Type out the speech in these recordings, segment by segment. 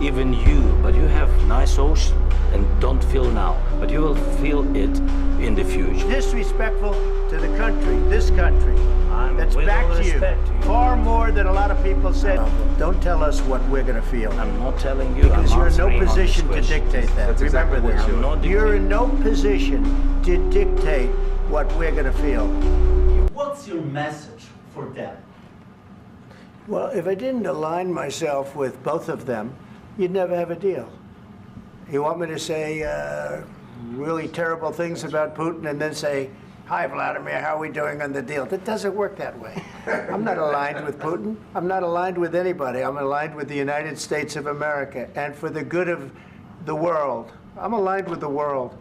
Even you, but you have nice ocean and don't feel now, but you will feel it in the future. Disrespectful to the country, this country, that's back to you, far more than a lot of people said. Don't tell us what we're going to feel. I'm not telling you. Because you're in no position to dictate that. That's exactly Remember what this. You're in no position to dictate what we're going to feel. What's your message for them? Well, if I didn't align myself with both of them, you'd never have a deal. You want me to say really terrible things about Putin and then say, "Hi, Vladimir, how are we doing on the deal?" That doesn't work that way. I'm not aligned with Putin. I'm not aligned with anybody. I'm aligned with the United States of America. And for the good of the world, I'm aligned with the world.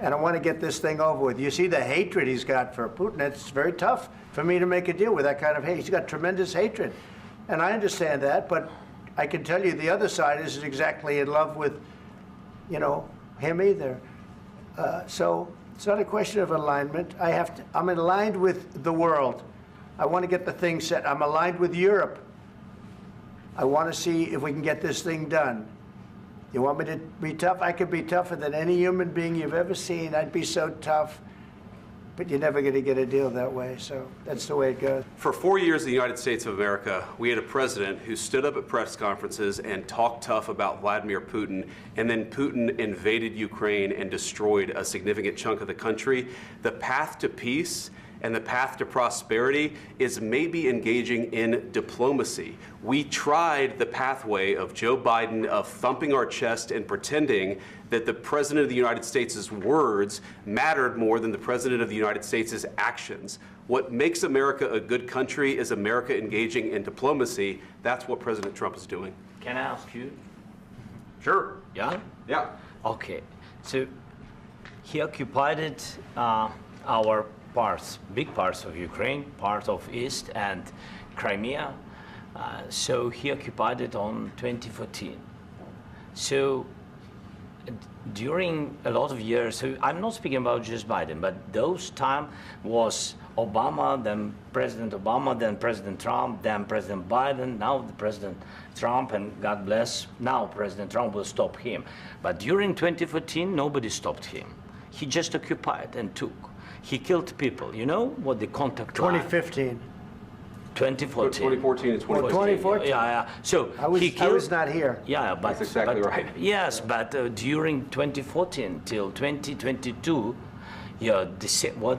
And I want to get this thing over with. You see the hatred he's got for Putin. It's very tough for me to make a deal with that kind of hate. He's got tremendous hatred. And I understand that, but I can tell you the other side isn't exactly in love with, you know, him either. So it's not a question of alignment. I'm aligned with the world. I want to get the thing set. I'm aligned with Europe. I want to see if we can get this thing done. You want me to be tough? I could be tougher than any human being you've ever seen. I'd be so tough. But you're never going to get a deal that way, so that's the way it goes. For 4 years in the United States of America, we had a president who stood up at press conferences and talked tough about Vladimir Putin, and then Putin invaded Ukraine and destroyed a significant chunk of the country. The path to peace and the path to prosperity is maybe engaging in diplomacy. We tried the pathway of Joe Biden of thumping our chest and pretending that the President of the United States' words mattered more than the President of the United States' actions. What makes America a good country is America engaging in diplomacy. That's what President Trump is doing. Can I ask you? Sure. Yeah? Yeah. Okay. So he occupied our parts, big parts of Ukraine, part of East and Crimea. So he occupied it on 2014. So during a lot of years, so I'm not speaking about just Biden, but those time was Obama, then President Obama, then President Trump, then President Biden, now the President Trump, and God bless, now President Trump will stop him. But during 2014, nobody stopped him. He just occupied and took. He killed people. You know what the contact line? 2015. 2014 2014. and 2015. 2014. Yeah. So I was not here. Yeah, but That's exactly right. Yes, but during 2014 till 2022, yeah, the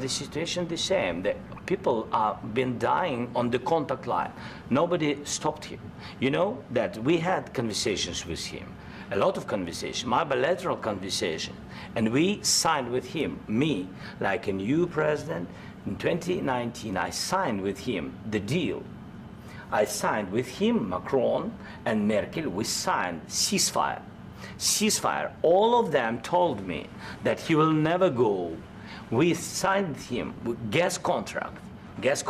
situation the same. The people have been dying on the contact line. Nobody stopped him. You know that we had conversations with him, a lot of conversation, my bilateral conversation, and we signed with him, me, like a new president. In 2019, I signed with him the deal. I signed with him, Macron and Merkel, we signed ceasefire. Ceasefire. All of them told me that he will never go. We signed with him with gas contract. Yes,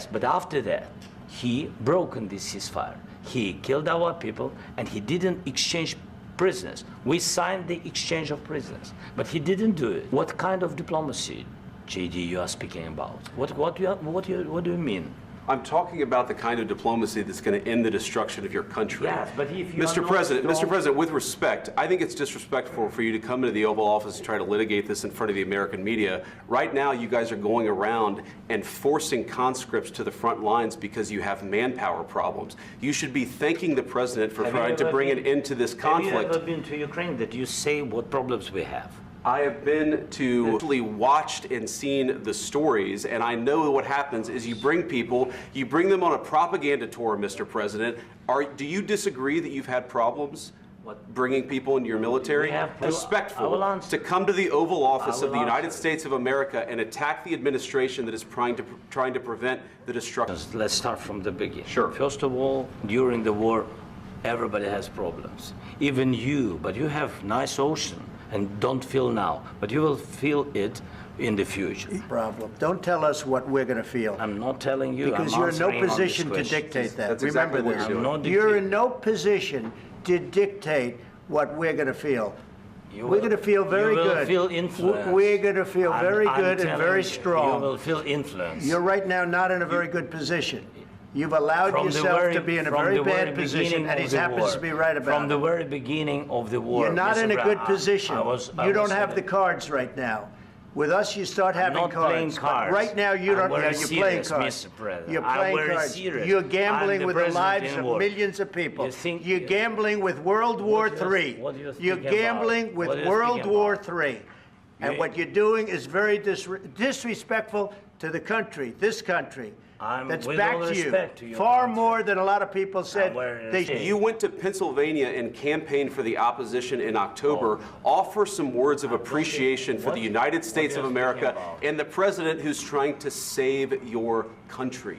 but after that, he broken this ceasefire. He killed our people and he didn't exchange prisoners. We signed the exchange of prisoners, but he didn't do it. What kind of diplomacy, JD, you are speaking about? What do you mean? I'm talking about the kind of diplomacy that's going to end the destruction of your country. Yes, but if you Mr. President, with respect, I think it's disrespectful for you to come into the Oval Office and try to litigate this in front of the American media. Right now, you guys are going around and forcing conscripts to the front lines because you have manpower problems. You should be thanking the President for trying to bring an end to this conflict. Have you ever been to Ukraine that you say what problems we have? I have been to actually watched and seen the stories, and I know what happens is you bring people, you bring them on a propaganda tour, Mr. President. Do you disagree that you've had problems bringing people into your military? Respectful to come to the Oval Office of the United States of America and attack the administration that is trying to prevent the destruction. Let's start from the beginning. Sure. First of all, during the war, everybody has problems. Even you, but you have nice ocean. And don't feel now, but you will feel it in the future. Problem. Don't tell us what we're going to feel. I'm not telling you. Because you're in no position to dictate that. That's Remember exactly this. what you're doing. You're in no position to dictate what we're going to feel. We're going to feel very good. You will feel influence. We're going to feel very good and very strong. You will feel influence. You're right now not in a very good position. You've allowed From the yourself very- to be in a from very the bad very position, beginning and of he the happens war. to be right about From the it. very beginning of the war. You're not Mr. in a Brown, good position. I You don't was have the cards right now. With us, you start I'm having not playing cards. cards. But right now, you I'm don't. very You're playing serious, cards. Mr. President. You're I'm playing very cards. serious. You're I'm gambling the with the president lives in of war. millions of people. You think- You're gambling with World War What do you- III. what do you You're think about? gambling with What do you World think War about? III. And You- what you're doing is very disrespectful to the country, this country. That's with all back to respect to you. your Far country. more than a lot of people said. wearing a They shade. You went to Pennsylvania and campaigned for the opposition in October. Offer some words of appreciation for the United States are of you America speaking about? and the president who's trying to save your country.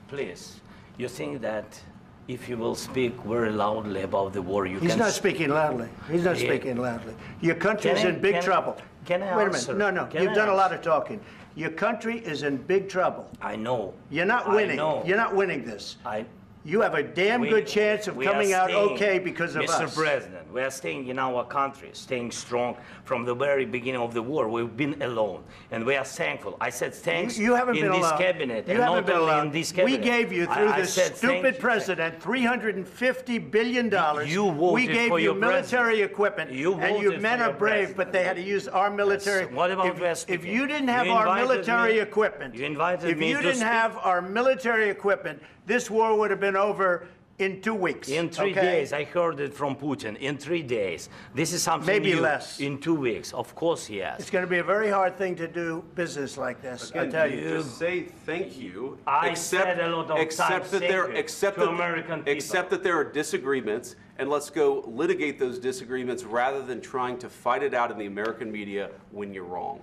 Please, you think that if you will speak very loudly about the war, you He's can... not speaking loudly. He's not Yeah. speaking loudly. Your country's Can I- in big can- trouble. can I Wait a answer? minute. No. Can You've I done a lot answer? of talking. Your country is in big trouble. I know. You're not I winning. know. You're not winning this. I... You have a damn We- good chance of we are coming out staying, okay because of Mr. us. President, we are staying in our country, staying strong from the very beginning of the war. We've been alone, and we are thankful. I said thanks You haven't in been this alone. cabinet, You and haven't not been only alone. in this We cabinet. gave you, through I this said thank stupid you. president, $350 billion. You voted We gave for you your military president. equipment, You and you voted men for are your brave, president. but they had to use our military. Yes. What about if, West if Virginia? you didn't have You our invited military me- equipment, you invited if me you to didn't speak. have our military equipment, this war would have been over in 2 weeks. In 3 okay? days, I heard it from Putin. In 3 days, this is something Maybe new. less. In 2 weeks, of course, yes. It's going to be a very hard thing to do business like this. I Again, tell you. just say thank you. I said a lot of accept times that thank there, you accept to that, American people. accept that there are disagreements, and let's go litigate those disagreements rather than trying to fight it out in the American media when you're wrong.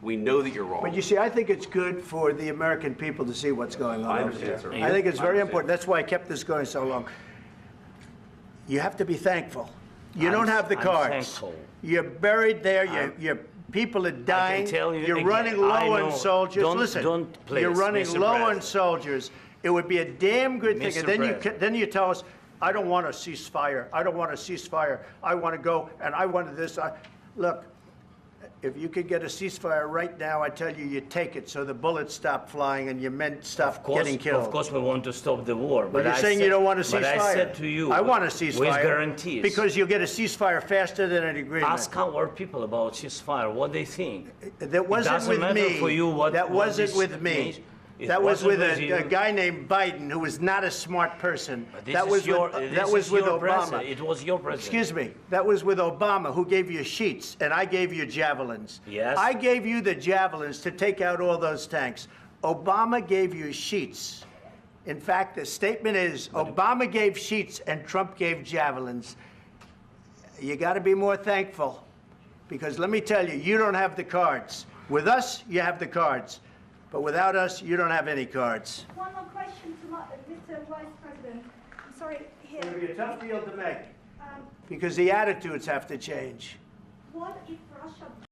We know that you're wrong. But you see, I think it's good for the American people to see what's going on I over understand, there. sir. I think it's I very understand. important. That's why I kept this going so long. You have to be thankful. You don't have the I'm cards. thankful. You're buried there. Your people are dying. tell you You're again, running low I on know. soldiers. Don't- Listen, don't please, you're running Mr. low on President. soldiers. It would be a damn good thing. Mr. And then President. then you tell us, I don't want a ceasefire. I don't want a ceasefire. I want to go, and I wanted this. Look, if you could get a ceasefire right now, I tell you, you take it so the bullets stop flying and your men stop getting killed. Of course, we want to stop the war. But you're saying you don't want a ceasefire. But I said to you, I want a ceasefire. with guarantees. Because you'll get a ceasefire faster than an agreement. Ask our people about ceasefire, what they think. That wasn't doesn't with matter me. for you what- that what wasn't this with me. means. It That was wasn't with with you. a guy named Biden, who was not a smart person. But this That is was your, with, this that was is with your Obama. president. It was your president. Excuse me. That was with Obama, who gave you sheets, and I gave you javelins. Yes. I gave you the javelins to take out all those tanks. Obama gave you sheets. In fact, the statement is Obama gave sheets and Trump gave javelins. You got to be more thankful, because let me tell you, you don't have the cards. With us, you have the cards. But without us, you don't have any cards. One more question to Mr. Vice President. I'm sorry, here. It's going to be a tough deal to make, Um, because the attitudes have to change. what if Russia